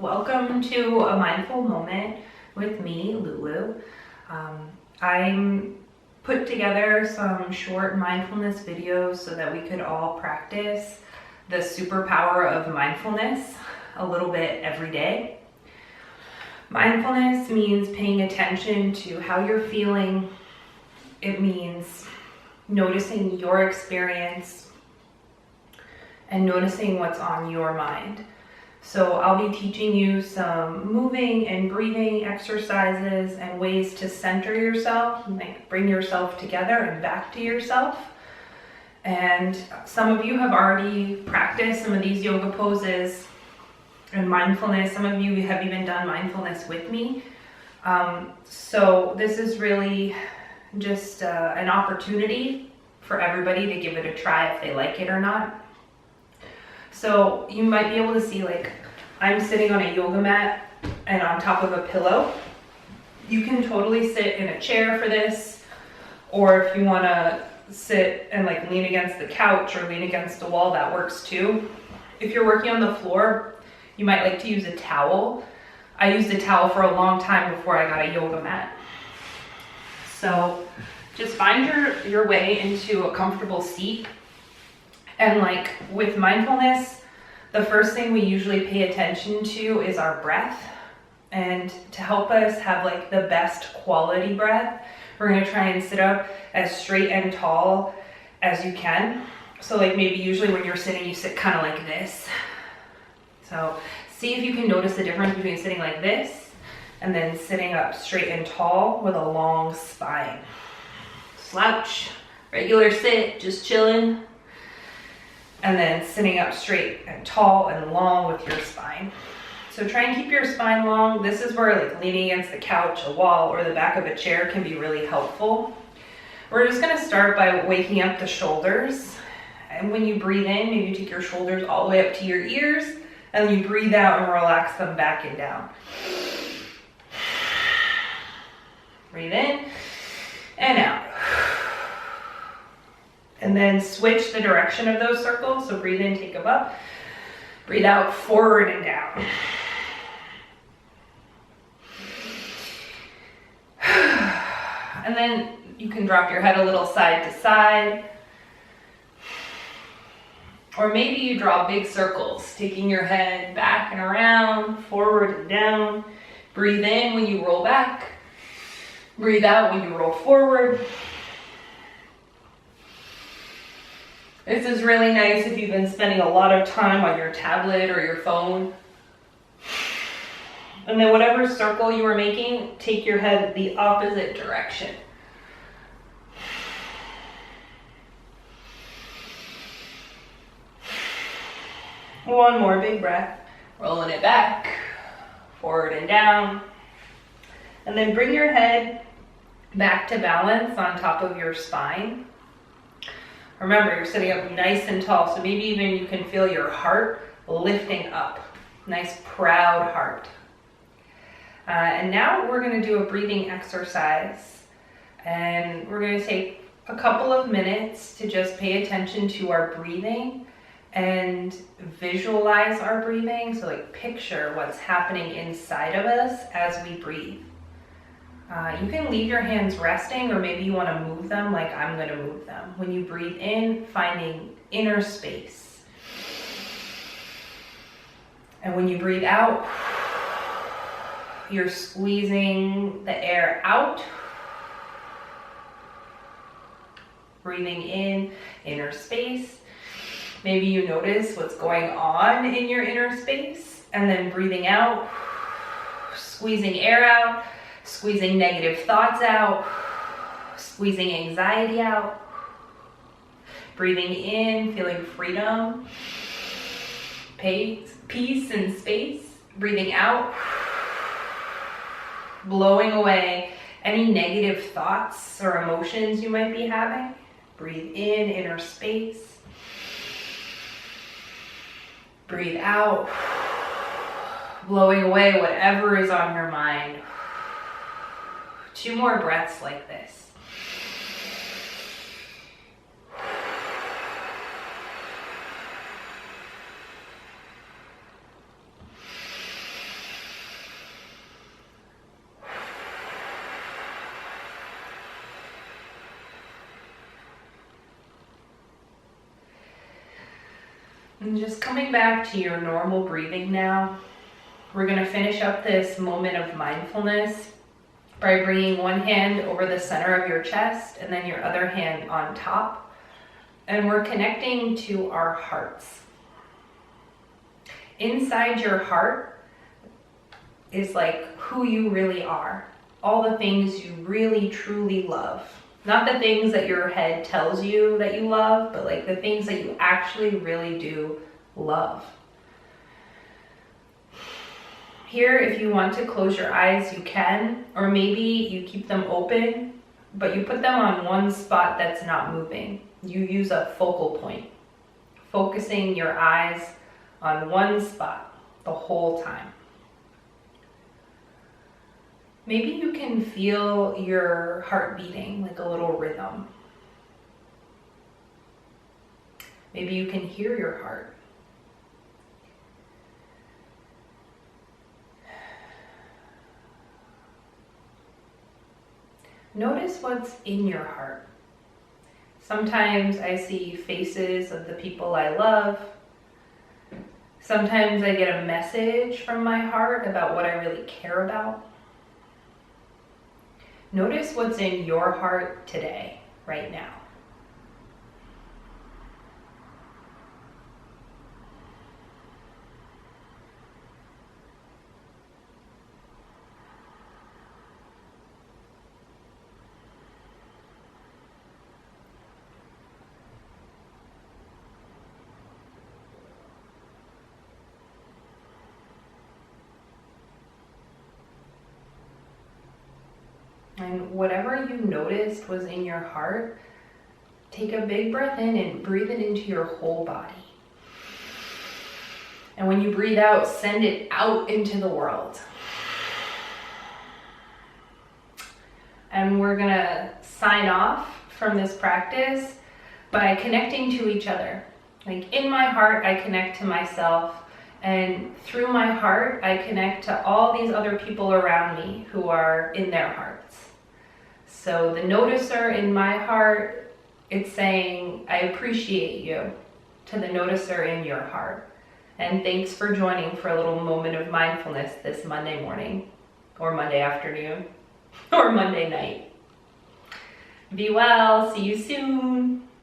Welcome to a mindful moment with me, Lulu. I'm put together some short mindfulness videos so that we could all practice the superpower of mindfulness a little bit every day. Mindfulness means paying attention to how you're feeling. It means noticing your experience and noticing what's on your mind. So I'll be teaching you some moving and breathing exercises and ways to center yourself, like bring yourself together and back to yourself. And some of you have already practiced some of these yoga poses and mindfulness. Some of you have even done mindfulness with me. So this is really just an opportunity for everybody to give it a try if they like it or not. So you might be able to see, like, I'm sitting on a yoga mat and on top of a pillow. You can totally sit in a chair for this, or if you want to sit and like lean against the couch or lean against the wall, that works too. If you're working on the floor, you might like to use a towel. I used a towel for a long time before I got a yoga mat. So just find your way into a comfortable seat. And like with mindfulness, the first thing we usually pay attention to is our breath. And to help us have like the best quality breath, we're gonna try and sit up as straight and tall as you can. So like maybe usually when you're sitting, you sit kind of like this. So see if you can notice the difference between sitting like this and then sitting up straight and tall with a long spine. Slouch, regular sit, just chilling. And then sitting up straight and tall and long with your spine. So try and keep your spine long. This is where like leaning against the couch, a wall, or the back of a chair can be really helpful. We're just gonna start by waking up the shoulders. And when you breathe in, maybe you take your shoulders all the way up to your ears, and then you breathe out and relax them back and down. Breathe in and out. And then switch the direction of those circles. So breathe in, take them up. Breathe out, forward and down. And then you can drop your head a little side to side. Or maybe you draw big circles, taking your head back and around, forward and down. Breathe in when you roll back. Breathe out when you roll forward. This is really nice if you've been spending a lot of time on your tablet or your phone. And then whatever circle you are making, take your head the opposite direction. One more big breath, rolling it back, forward and down. And then bring your head back to balance on top of your spine. Remember, you're sitting up nice and tall, so maybe even you can feel your heart lifting up. Nice, proud heart. And now we're gonna do a breathing exercise. And we're gonna take a couple of minutes to just pay attention to our breathing and visualize our breathing. So like picture what's happening inside of us as we breathe. You can leave your hands resting, or maybe you want to move them like I'm going to move them. When you breathe in, finding inner space. And when you breathe out, you're squeezing the air out. Breathing in, inner space. Maybe you notice what's going on in your inner space. And then breathing out, squeezing air out. Squeezing negative thoughts out, squeezing anxiety out, breathing in, feeling freedom, peace and space, breathing out, blowing away any negative thoughts or emotions you might be having. Breathe in, inner space, breathe out, blowing away whatever is on your mind. 2 more breaths like this. And just coming back to your normal breathing now, we're going to finish up this moment of mindfulness by bringing one hand over the center of your chest and then your other hand on top. And we're connecting to our hearts. Inside your heart is like who you really are. All the things you really truly love. Not the things that your head tells you that you love, but like the things that you actually really do love. Here, if you want to close your eyes, you can, or maybe you keep them open, but you put them on one spot that's not moving. You use a focal point, focusing your eyes on one spot the whole time. Maybe you can feel your heart beating like a little rhythm. Maybe you can hear your heart. Notice what's in your heart. Sometimes I see faces of the people I love. Sometimes I get a message from my heart about what I really care about. Notice what's in your heart today, right now. And whatever you noticed was in your heart, take a big breath in and breathe it into your whole body. And when you breathe out, send it out into the world. And we're gonna sign off from this practice by connecting to each other. Like in my heart, I connect to myself. And through my heart, I connect to all these other people around me who are in their hearts. So the noticer in my heart, it's saying, I appreciate you, to the noticer in your heart. And thanks for joining for a little moment of mindfulness this Monday morning, or Monday afternoon, or Monday night. Be well, see you soon.